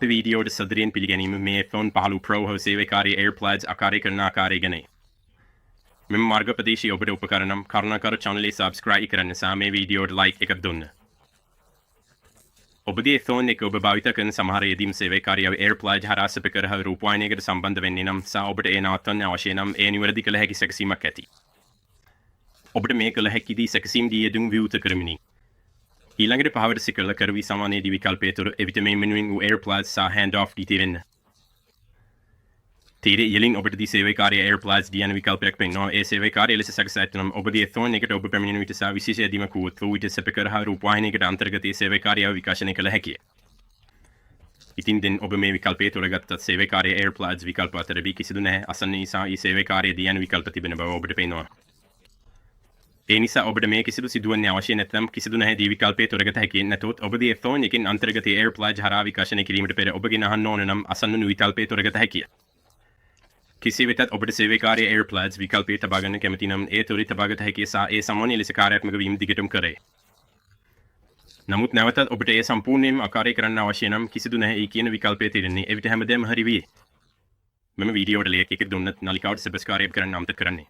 අපි වීඩියෝට සදරයෙන් පිළිගැනීම මේ iPhone 15 Pro හෝ සේවකාරී AirPods ආකාරය කරන ආකාරය ගැන. මෙම මාර්ගපදේශී ඔබට උපකරණම් කරුණාකර channel එක subscribe කරන්න සහ මේ වීඩියෝට like එකක් දුන්න. ඔබගේ iPhone එක ඔබ භාවිත කරන සමහර යෙදීම් සේවකාරී AirPods හරහා සපකර රූපවාහිනියකට සම්බන්ධ වෙන්නේ නම් සහ ඔබට ඒ නවත්වන්න අවශ්‍ය නම් ඒ නිවැරදි කළ හැකි සැකසීමක් ඇති. ඔබට මේ කළ හැකිදී සැකසීම් දී යෙදුම් විවෘත කරමිනි. ඊළඟට පහවට සිකල කරවී සමානයේදී විකල්පය තුළ එවිට මේ මෙනුවෙන් වූ AirPods සහ hand off දී තිබෙන්න. තීරේ යෙලින් ඔබට දී සේවකාරී AirPods දී යන විකල්පයක් පෙන්වනවා. ඒ සේවකාරී ලෙස සකස් ඇතනම් ඔබගේ iPhone එකට ඔබ පැමිණෙන විට සහ විශේෂ යෙදීමක් වූත් විට සපකර රූපවාහිනියකට අන්තර්ගතයේ සේවකාරියව විකාශනය කළ හැකිය. ඉතින් දැන් ඔබ මේ විකල්පය තුළ ගත්තත් සේවකාරී AirPods විකල්ප අතරදී කිසිදු නැහැ. අසන්න නිසා ඊ සේවකාරී දී යන විකල්ප තිබෙන බව ඔබට පේනවා. ඒ නිසා ඔබට මේ කිසිදු සිදුවන්නේ අවශ්‍ය නැත්නම් කිසිදු නැහැ දී විකල්පයේ තොරගත හැකි නැතොත් ඔබගේ iPhone එකෙන් අන්තර්ගතයේ AirPods හරහා විකාශනය කිරීමට පෙර ඔබගෙන් අහන්න ඕන නම් අසන්නු විකල්පයේ තොරගත හැකිය. කිසි වෙතත් ඔබට සේවකාරී AirPods විකල්පයේ තබා ගන්න කැමති නම් ඒ තොරි තබාගත හැකි සහ ඒ සම්මානීය ලෙස කාර්යාත්මක වීම දිගටම කරේ. නමුත් නැවතත් ඔබට ඒ සම්පූර්ණයෙන්ම ආකාරය කරන්න අවශ්‍ය නම් කිසිදු නැහැ ඒ කියන විකල්පයේ තියෙන්නේ. එවිට හැමදේම හරි වියේ. මෙම වීඩියෝට ලයික් එකක් දුන්නත් නාලිකාවට සබ්ස්ක්‍රයිබ් කරන්න අමතක කරන්න.